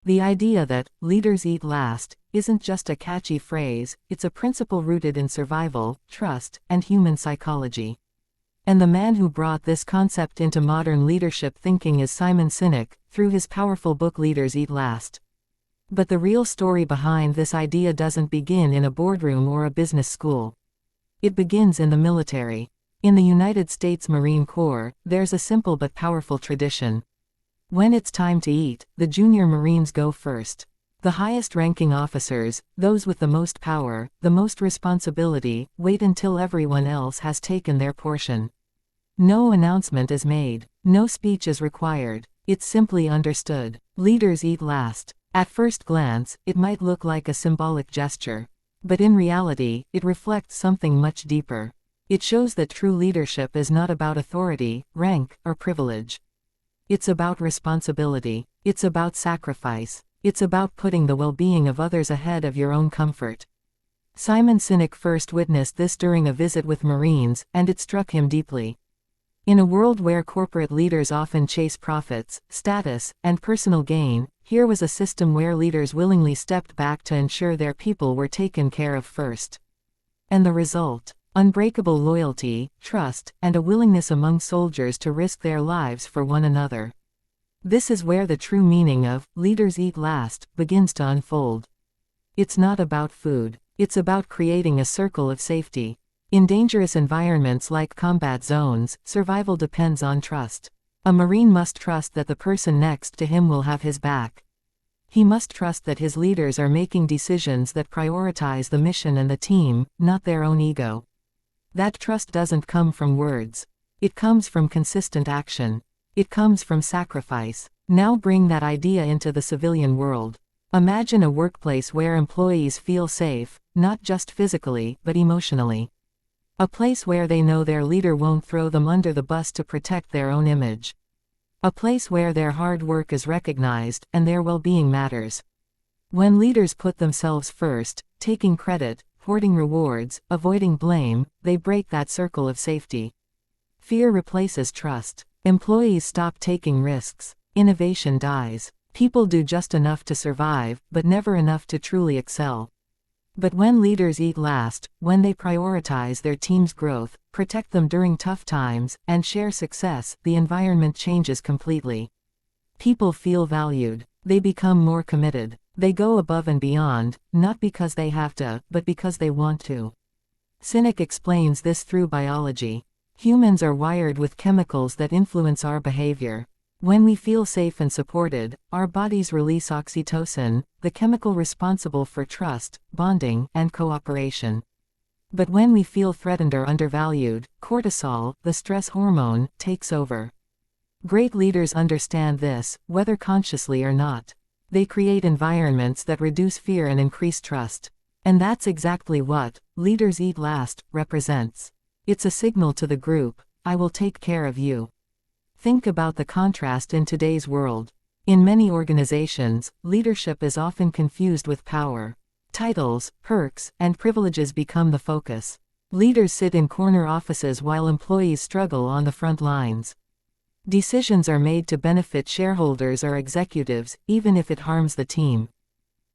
The idea that leaders eat last isn't just a catchy phrase, it's a principle rooted in survival, trust, and human psychology. And the man who brought this concept into modern leadership thinking is Simon Sinek, through his powerful book Leaders Eat Last. But the real story behind this idea doesn't begin in a boardroom or a business school. It begins in the military. In the United States Marine Corps, there's a simple but powerful tradition. When it's time to eat, the junior Marines go first. The highest-ranking officers, those with the most power, the most responsibility, wait until everyone else has taken their portion. No announcement is made. No speech is required. It's simply understood. Leaders eat last. At first glance, it might look like a symbolic gesture. But in reality, it reflects something much deeper. It shows that true leadership is not about authority, rank, or privilege. It's about responsibility. It's about sacrifice. It's about putting the well-being of others ahead of your own comfort. Simon Sinek first witnessed this during a visit with Marines, and it struck him deeply. In a world where corporate leaders often chase profits, status, and personal gain, here was a system where leaders willingly stepped back to ensure their people were taken care of first. And the result? Unbreakable loyalty, trust, and a willingness among soldiers to risk their lives for one another. This is where the true meaning of leaders eat last begins to unfold. It's not about food. It's about creating a circle of safety. In dangerous environments like combat zones, survival depends on trust. A Marine must trust that the person next to him will have his back. He must trust that his leaders are making decisions that prioritize the mission and the team, not their own ego. That trust doesn't come from words. It comes from consistent action. It comes from sacrifice. Now bring that idea into the civilian world. Imagine a workplace where employees feel safe, not just physically, but emotionally. A place where they know their leader won't throw them under the bus to protect their own image. A place where their hard work is recognized, and their well-being matters. When leaders put themselves first, taking credit, hoarding rewards, avoiding blame, they break that circle of safety. Fear replaces trust. Employees stop taking risks. Innovation dies. People do just enough to survive, but never enough to truly excel. But when leaders eat last, when they prioritize their team's growth, protect them during tough times, and share success, the environment changes completely. People feel valued. They become more committed. They go above and beyond, not because they have to, but because they want to. Sinek explains this through biology. Humans are wired with chemicals that influence our behavior. When we feel safe and supported, our bodies release oxytocin, the chemical responsible for trust, bonding, and cooperation. But when we feel threatened or undervalued, cortisol, the stress hormone, takes over. Great leaders understand this, whether consciously or not. They create environments that reduce fear and increase trust. And that's exactly what Leaders Eat Last represents. It's a signal to the group, I will take care of you. Think about the contrast in today's world. In many organizations, leadership is often confused with power. Titles, perks, and privileges become the focus. Leaders sit in corner offices while employees struggle on the front lines. Decisions are made to benefit shareholders or executives, even if it harms the team.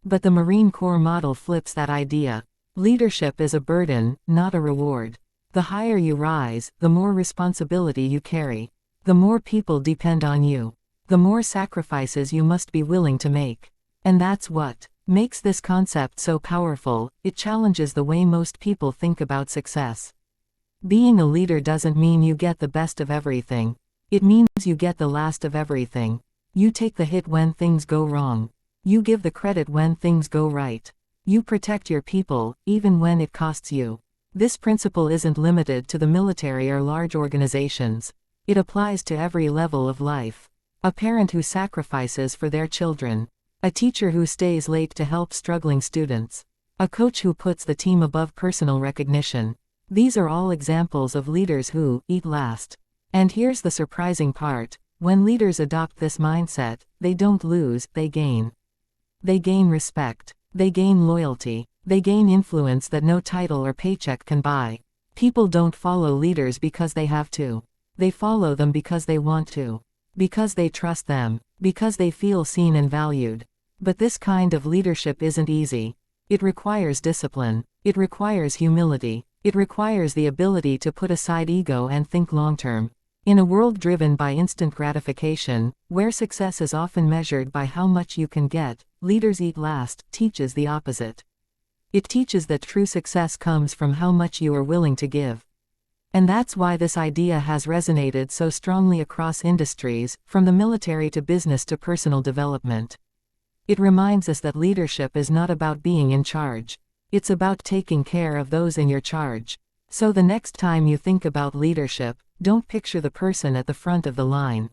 But the Marine Corps model flips that idea. Leadership is a burden, not a reward. The higher you rise, the more responsibility you carry. The more people depend on you. The more sacrifices you must be willing to make. And that's what makes this concept so powerful. It challenges the way most people think about success. Being a leader doesn't mean you get the best of everything. It means you get the last of everything. You take the hit when things go wrong. You give the credit when things go right. You protect your people, even when it costs you. This principle isn't limited to the military or large organizations. It applies to every level of life. A parent who sacrifices for their children. A teacher who stays late to help struggling students. A coach who puts the team above personal recognition. These are all examples of leaders who eat last. And here's the surprising part. When leaders adopt this mindset, they don't lose, they gain. They gain respect. They gain loyalty. They gain influence that no title or paycheck can buy. People don't follow leaders because they have to. They follow them because they want to. Because they trust them. Because they feel seen and valued. But this kind of leadership isn't easy. It requires discipline. It requires humility. It requires the ability to put aside ego and think long-term. In a world driven by instant gratification, where success is often measured by how much you can get, Leaders Eat Last teaches the opposite. It teaches that true success comes from how much you are willing to give. And that's why this idea has resonated so strongly across industries, from the military to business to personal development. It reminds us that leadership is not about being in charge. It's about taking care of those in your charge. So the next time you think about leadership, don't picture the person at the front of the line.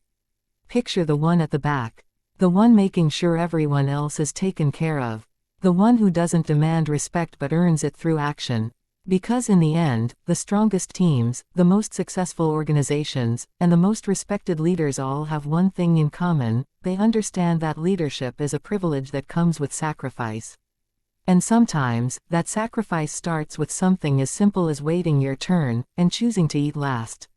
Picture the one at the back. The one making sure everyone else is taken care of. The one who doesn't demand respect but earns it through action. Because in the end, the strongest teams, the most successful organizations, and the most respected leaders all have one thing in common: they understand that leadership is a privilege that comes with sacrifice. And sometimes, that sacrifice starts with something as simple as waiting your turn, and choosing to eat last.